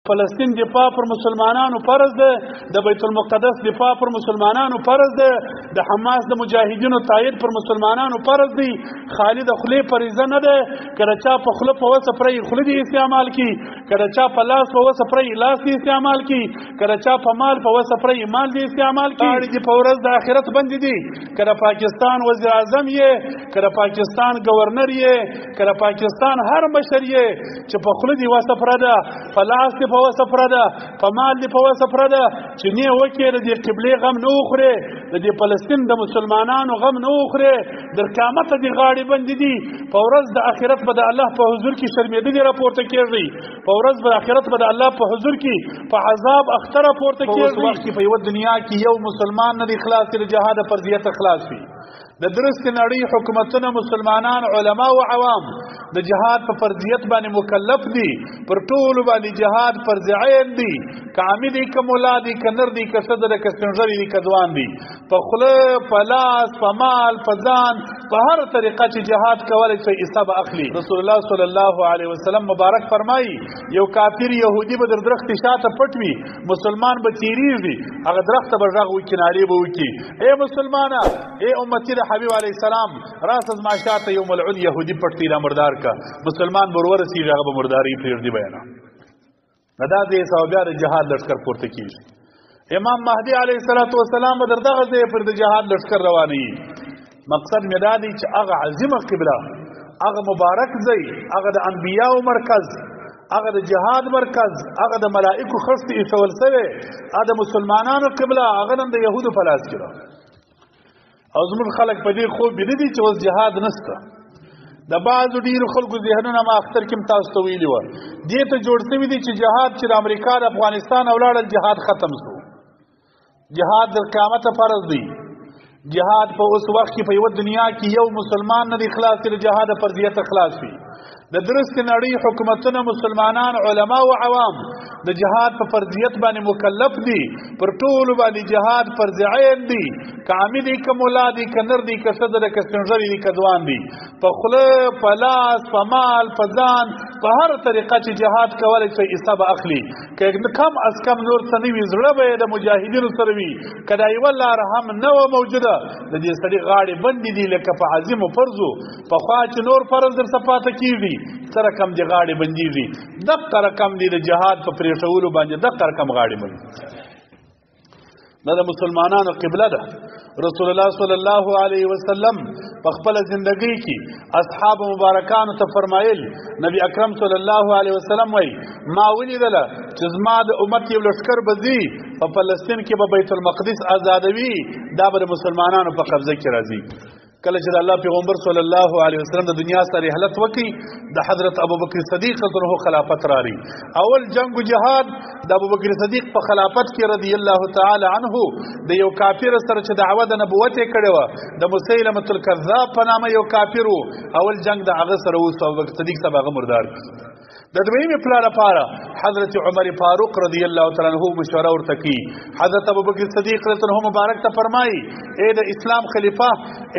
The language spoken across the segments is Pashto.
فلسطین دفاع پر مسلمانانو فرض ده، د بیت المقدس دفاع پر مسلمانانو فرض ده، د حماس د مجاهدینو تایید پر مسلمانانو فرض دی. خالی د خولې فریضه نه ده، کله چا په خوله په وسه پرې خوله دې استعمال کی، کله چا په لاس په وسه پرې لاس دې استعمال کی، کله چا په مال په وسه پرې مال دې استعمال کی. اړې دې په ورځ د آخرت بندې دي، کله پاکستان وزیر اعظم یې، کله پاکستان گورنر یې، کله پاکستان هر مشر یې چې په خوله دې وسه پره ده، په لاس دې په وسه پره ده، په مال دې په وسه پره ده، چې نه وکړې د دې قبلې غم نه وخورې، د دې فلسطین د مسلمانانو غم نه وخورې، در قیامته دې غاړې بندې دي. په ورځ د آخرت به د الله په حضور کې شرمېدلې راپورته کېږي، په ورځ د آخرت به د الله په حضور کې په عذاب اخته راپورته کېږي. په وخت کې په یوه دنیا کې یو مسلمان نه دی خلاص چې د جهاد فرضیت خلاص وي. د درست نړۍ حکومتونه مسلمانان علما او عوام د جهاد په فرضیت باندې مکلف دي، پر ټولو باندې جهاد فرض عین دي، که عامي دي که ملا دي که نر دي که ښځه ده که سپینږیري دي که ځوان دي، په خوله په لاس په مال په ځان په هر طریقه چې جهاد کولی شي حصه به اخلي. رسول الله صلی الله علیه وسلم مبارک فرمایي یو کافر یهودي به در درخت شاته پټ وي، مسلمان به تیریږي، هغه درخت به غږ وکړي، نارې به وکړي ای مسلمانه ای امتي د حبیب علیه السلام راس از ما شاته یو ملعون یهودي پټ دی را مردار کا، مسلمان به ورسېږي هغه به مرداري پرېږدي بیانه. دا دې سوه بیا د جهاد لښکر پورته کېږي. امام مهدي علیه السلام به در دغه ځای پر د جهاد لښکر روانوي. مقصد مې دا دی چې هغه عظیمه قبله، هغه مبارک ځای، هغه د انبیاو مرکز، هغه د جهاد مرکز، هغه د ملائکو خښتې ایښول سوی، هغه د مسلمانانو قبله، هغه نن د یهودو په لاس کې ده. او زموږ خلک په دې خوب بیده دي چې اوس جهاد نشته. د بعضو ډیرو خلکو ذهنونه ما اختر کې هم تاسو ته ویلي وه، دې ته جوړ شوي دي چې جهاد چې د امریکا د افغانستان او لاړل جهاد ختم شو. جهاد د قیامته فرض دی. جهاد په اوس وخت کې په یوه دنیا کې یو مسلمان نه دی خلاص چې د جهاد فرضیت خلاص وي. د درست نړۍ حکومتونه مسلمانان علما او عوام د جهاد په فرضیت باندې مکلف دي، پر ټولو باندې جهاد فرض عین دي، که عامي دي که ملا دي که نر دي که ښځه ده که سپینږیري دي که ځوان دي، په خوله په لاس په مال په ځان په هر طریقه چې جهاد کولی شي حصه به اخلي. که کم از کم نور څه نه وي، زړه به یې د مجاهدینو سره وي، که دا یوه لاره هم نه وه موجوده، د دې سړي غاړې بندې دي لکه په عظیمو فرضو. پخوا چې نور فرض درڅه پاته کېږي څه رقم دې غاړې بندېږي، دغه رقم دې د جهاد په پرېښولو باندې دغه رقم غاړې بندي. دا د مسلمانانو قبله ده. رسول الله صلی الله علیه وسلم په خپله زندګۍ کې اصحاب مبارکانو ته فرمایل، نبی اکرم صلی الله علیه وسلم وایي ما ولیدله چې زما د امت یو لښکر به ځي په فلسطین کې به بیت المقدس آزادوي، دا به د مسلمانانو په قبضه کې راځي. کله چې د الله پیغمبر صلی الله علیه وسلم د دنیا سره رحلت وکړي، د حضرت ابوبکر صدیق رضی الله عنه خلافت راغی. اول جنگ و جهاد د ابوبکر صدیق په خلافت کې رضی الله تعالی عنه د یو کافر سره چې دعوه د نبوت یې کړې وه، د مسیلمة الکذاب په نامه یو کافر و، اول جنگ د هغه سره وسو، ابوبکر صدیق صاحب هغه مردار کړ. د دویمې پلا لپاره حضرت عمر فاروق رضی الله تعالی عنه مشوره ورته کوي. حضرت ابوبکر صدیق رضی الله عنه مبارک ته فرمایي ای د اسلام خلیفہ،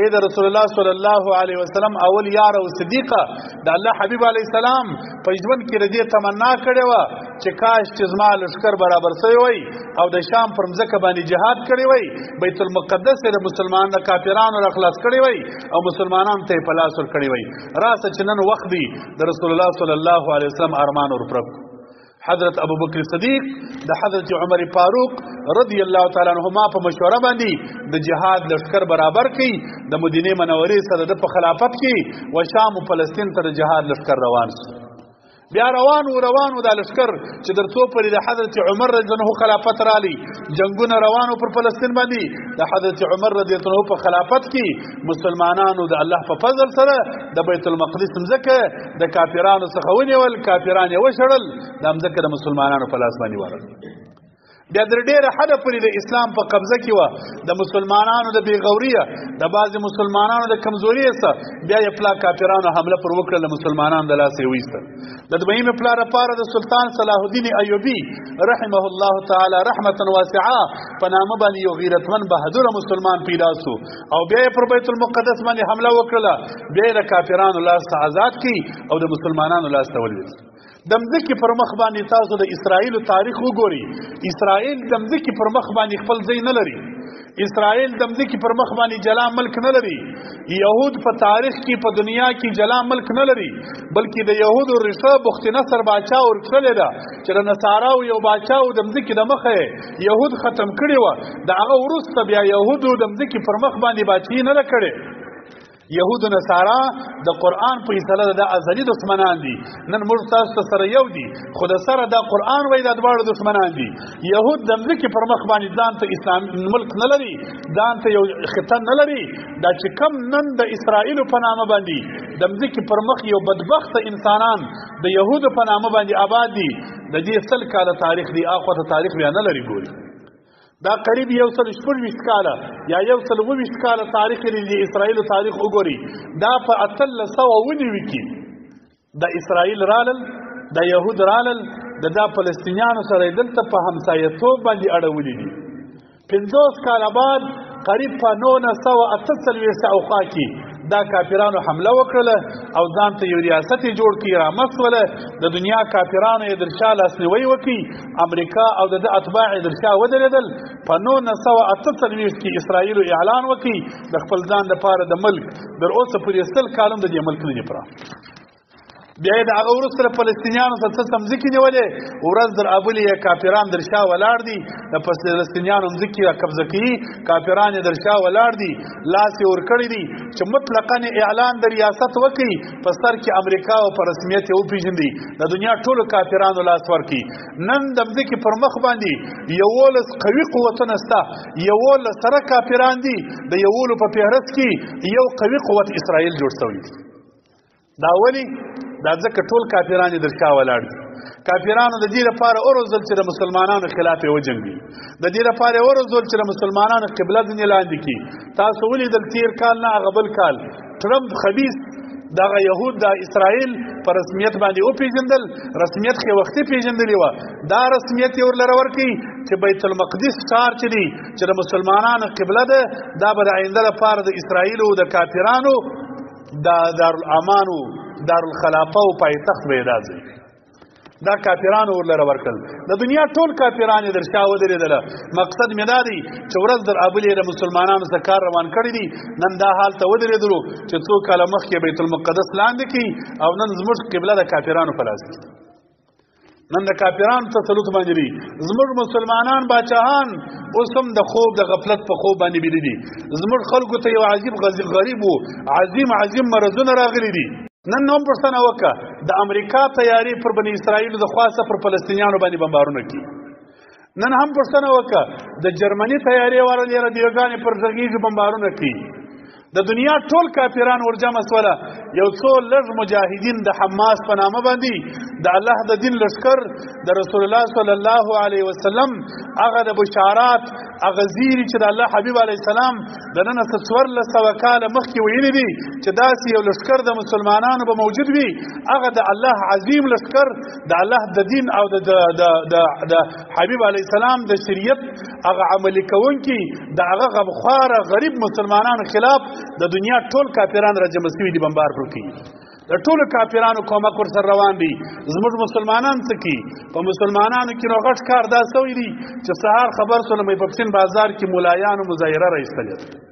ای د رسول الله صلی الله علیه وسلم اول یار او صدیقه، د الله حبیب علیه السلام په ژوند کې د دې تمنا کړې وه چې کاش چې زما لښکر برابر شوی وی او د شام پر مځکه باندې جهاد کړی وی، بیت المقدس د مسلمان د کافرانو را خلاص کړی وی او مسلمانانو ته یې په لاس ورکړی وی. راسه چې نن وخت دی د رسول الله صلی الله علیه وسلم ارمان ورپرک. حضرت ابوبکر صدیق د حضرت عمر فاروق رضی الله تعالی عنهما په مشوره باندې د جهاد لښکر برابر کړي، د مدینه منورې سره د په خلافت کې و شام او فلسطین ته د جهاد لښکر روان شو. بیا روانو د لښکر چې در څو پرې د حضرت عمر رضی الله عنه خلافت رالی، جنگونه روانو پر فلسطین باندې. د حضرت عمر رضی الله عنه په خلافت کې مسلمانانو د الله په فضل سره د بیت المقدس مځکه د کافرانو څخه ونیول، کافران یې وشړل، د مځکه د مسلمانانو په لاس باندې ورغله. بیا در ډېره حده پورې د اسلام په قبضه کې وه، د مسلمانانو د بېغوریه د بعضې مسلمانانو د کمزوري سره بیا یې پلا کافرانو حمله پر وکړه، د مسلمانانو د لاسه یې وایستل. د دویمې پلا لپاره د سلطان صلاح الدین ایوبي رحمه الله تعالی رحمتا واسعه په نامه باندې یو غیرتمن بهادره مسلمان پیدا سو او بیا یې پر بیت المقدس باندې حمله وکړله، بیا یې د کافرانو لاس ته آزاد کړي او د مسلمانانو لاس ته ولوېست. د مځکې پر مخ باندې تاسو د اسرائیلو تاریخ وګورئ. اسرائیل د مځکې پر مخ باندې خپل ځای نه لري. اسرائیل د مځکې پر مخ باندې جلا ملک نه لري. یهود په تاریخ کې په دنیا کې جلا ملک نه لري، بلکې د یهودو ریښه بخت نصر باچا ورکړلې ده چې د نصاراو یو باچا و د مځکې د مخه یهود ختم کړي وه. د هغه وروسته بیا یهودو د مځکې پر مخ باندې باچاهي نه ده کړې. یهود و نصارا د قرآن په فیصله د ازلي دشمنان دي. نن موږ تاسو ته سره یو دي، خو د سره د قرآن وایي دا دواړه دشمنان دي. یهود د مځکې پر مخ باندې ځان ته اسلام ملک نه لري، ځان ته یو خطه نه لري. دا چې کم نن د اسرائیلو په نامه باندې د مځکې پر مخ یو بدبخته انسانان د یهودو په نامه باندې آباد دي، د دې 100 کاله تاریخ دی، اخوته تاریخ بیا نه لري. ګوري دا قریب 126 کاله یا 127 کاله تاریخ لري د اسرائیل تاریخ وګوري. دا په 1390 کې د اسرائیل رالل، د یهود رالل، د فلسطینیانو سره دلته په همسایتوب باندې اړولې دي. 50 کاله بعد قریب په 1948 اوخا کې دا کافرانو حمله وکړه او ځان ته یو ریاست جوړ کړي، رامسوله. د دنیا کافرانو یې در شا لاسنیوی وکړي، امریکا او د اتباع یې در شا ودرېدل. په 1948 کې اسرائیلو اعلان وکړي د خپل ځان لپاره د ملک. در اوسه پورې 100 کالم د دې ملک نه دي پوره. بیا د هغه وروسته فلسطینیانو ته څه مځکې نیولې، ورځ در ابلې یې کافران در شا ولاړ دي، د فلسطینیانو مځکې قبضه کوي، کافران یې در شا ولاړ دي، لاس یې ورکړی دي چې مطلقاً اعلان د ریاست وکړي، په سر کې امریکا او په رسمیت یې وپېژندي، د دنیا ټولو کافرانو لاس ورکړي. نن د مځکې پر مخ باندې 11 قوي قوتونه شته، 11 سره کافران دي، د 11 په فهرست کې یو قوي قوت اسرائیل جوړ شوی دی. دا ولې؟ دا ځکه ټول کافران در شا ولاړ دي. کافرانو د دې لپاره وروزل چې د مسلمانانو خلاف یې وجنګي، د دې لپاره وروزل چې د مسلمانانو قبله ځینې لاندې کړي. تاسو ولیدل تیر کال نه هغه بل کال ټرمپ خبیث دغه یهود د اسرائیل په رسمیت باندې وپېژندل، رسمیت خې وختي پېژندلې وه. دا رسمیت یې ورلره ورکړي چې بیت المقدس ښار چې دی چې د مسلمانانو قبله ده، دا به د آینده لپاره د اسرائیلو د کافرانو د دارالامانو دارالخلافه او پایتخت به دا ځای. دا کافرانو ورلره ورکړل. د دنیا ټول کافران یې در شا ودرېدله. مقصد مې دا دی چې ورځ در ابلې د مسلمانانو څخه کار روان کړی دي. نن دا حال ته ودرېدلو چې څو کاله مخکې بیت المقدس لاندې کړي او نن زموږ قبله د کافرانو په لاس کې. نن د کافرانو تسلط باندې دي. زموږ مسلمانان باچاهان اوس هم د خوب د غفلت په خوب باندې بیده دي. زموږ خلکو ته یو عجیب غریب و عظیم مرضونه راغلي دي. نن هم پښتنه وکړه د امریکا تیاری پر بنی اسرائیل د خاصه پر فلسطینیانو باندې بمبارونه کوي. نن هم پښتنه وکړه د جرمني تیاری ورلې رادیوګانې پر ځګیږي بمبارونه کوي. د دنیا ټول کافران ورجمع سوله. یو څو لږ مجاهدین د حماس په نامه باندې د الله د دین لشکر د رسول الله صلی الله علیه وسلم هغه د بشارات هغه زیری چې د الله حبیب علیه السلام د نن 1400 کاله مخکې ویلي دي چې داسې یو لشکر د مسلمانانو به موجود وي، هغه د الله عظیم لشکر د الله د دین او د حبیب علیه السلام د شریعت هغه عملي کوونکي د هغه غمخواره غریب مسلمانانو خلاف د دنیا ټول کافران را جمع شوي دي بمبار کړي. د ټولو کافرانو کومک ورسره روان دي. زموږ مسلمانان څه کوي؟ په مسلمانانو کې نو غټ کار دا سوی دي چې سهار خبر شوله مې په پښتین بازار کې ملایانو مظاهره راایستلې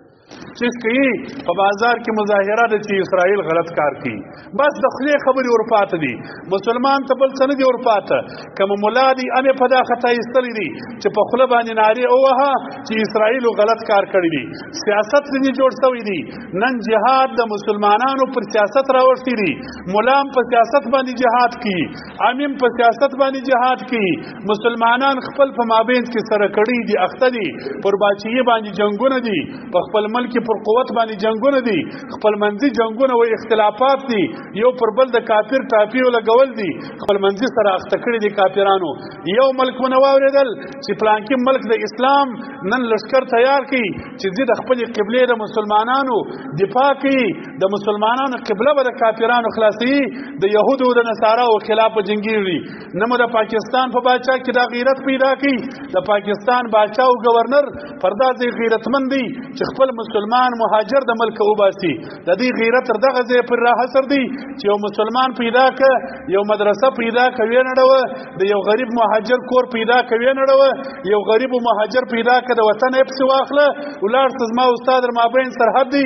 چې کوي په بازار کې مظاهره ده چې اسرائیل غلط کار کوي. بس د خولې خبرې ورپاته دي. مسلمان ته بل څه نه دي ورپاته. کوم مولا دي امې په دا خطا ایستلی دي چې په خوله باندې نارې ووهه چې اسرائیل غلط کار کړی دي. سیاست ځینې جوړ شوی دي. نن جهاد د مسلمانانو پر سیاست راوښتي دي. ملام په سیاست باندې جهاد کوي، امیم په سیاست باندې جهاد کوي. مسلمانان خپل په مابین کې سره کړي دي، اخته دي پر باچیې باندې جنگونه دي، په خپل ملک پر قوت باندې جنگونه دي، خپل منځي جنگونه او اختلافات دي، یو پر بل د کافر ټاپی ولګول دي، خپل منځي سره اخته کړي دي کافرانو. یو ملک منواوریدل چې پلانکی ملک د اسلام نن لشکر تیار کړي چې د خپل قبله د مسلمانانو دفاع کوي، د مسلمانانو قبله به د کافرانو خلاصي، د يهودو او د نصاراو خلاف جنگيږي. نو د پاکستان په باچا کې دا غیرت پیدا کړي. د پاکستان باچا او گورنر پردازي غیرتمند دي چې خپل مسلمان مسلمان مهاجر د ملک وباسي د دې غیرت تر دغه ځای پر راحصر دی چې یو مسلمان پیدا ک یو مدرسه پیدا کوي نړوه د یو غریب مهاجر کور پیدا کوي نړوه یو غریب مهاجر پیدا ک د وطن یې پسې واخله ولار زما استاد مابین سرحد دی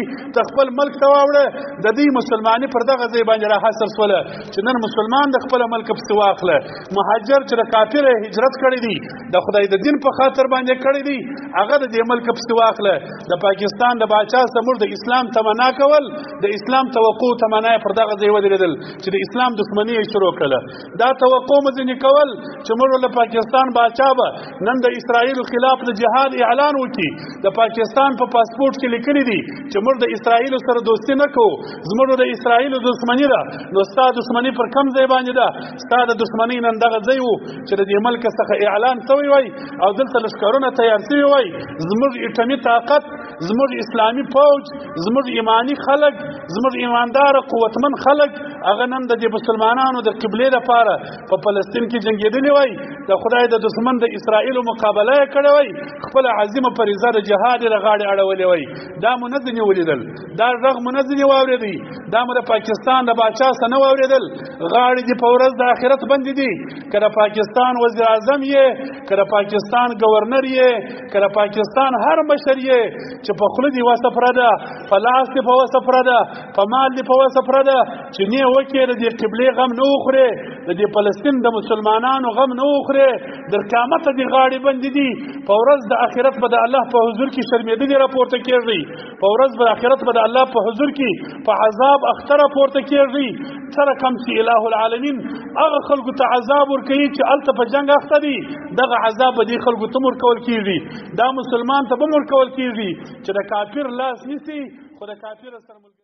خپل ملک ته واوړه د دې مسلمانۍ پر دغه ځای باندې راحصر سوله چې نن مسلمان د خپل ملک پسې واخله مهاجر چې د کافر هجرت کړی دی د خدای د دین په خاطر باندې کړی دی هغه د دې ملک پسې واخله د پاکستان د باچا سمور د اسلام تمنا کول د اسلام توقع تمنا پر دغه ځای ودرېدل چې د اسلام دښمني یې شروع کړه دا توقع مځنې کول چې موږ له پاکستان باچا به نن د اسرائیل خلاف د جهاد اعلان وکړي د پاکستان په پاسپورت کې لیکلي دي چې موږ د اسرائیل سره دوستي نه کوو زموږ د اسرائیل دښمني ده نو ستا دښمني پر کم ځای باندې ده ستا د دښمنۍ نن دغه ځای و چې د دې ملک څخه اعلان شوی وای او دلته لښکرونه تیار شوي وای زموږ اټمي طاقت زموږ اسلامي فوج زموږ ایمانی خلک زموږ ایماندار قوتمن خلک هغه نن د دې مسلمانانو د قبلې لپاره په فلسطین کې جنګېدلي وای د خدای د دښمن د اسرائیل مقابله یې کړې وای خپل عظیمه فریضه د جهاد یې غاړې اړولې وای دا مو نه ځینې ولیدل دا غږ مو نه ځینې واورېدی دا مو د پاکستان د باچا څه نه واورېدل غاړې دې په ورځ د آخرت بندې دي که د پاکستان وزیر اعظم یې که د پاکستان ګورنر یې که د پاکستان هر مشر یې چې په خوله دې وسه پرده په لاس دې په وسه پرده په مال دې په وسه پرده چې نه وکړې د دې قبلې غم نه وخورې د دې فلسطین د مسلمانانو غم نه وخورې در قیامته دې غاړې بندې دي په ورځ د آخرت به د الله په حضور کې شرمېدلې راپورته کېږي په ورځ به آخرت به د الله په حضور کې په عذاب اخته راپورته کېږي سره کم چې اله العالمین هغه خلکو ته عذاب ورکوي چې هلته په جنګ اخته دي دغه عذاب به دې خلکو ته ورکول کېږي دا مسلمان ته به ورکول کېږي چې د کافر لاس نیسي خو د کافر سره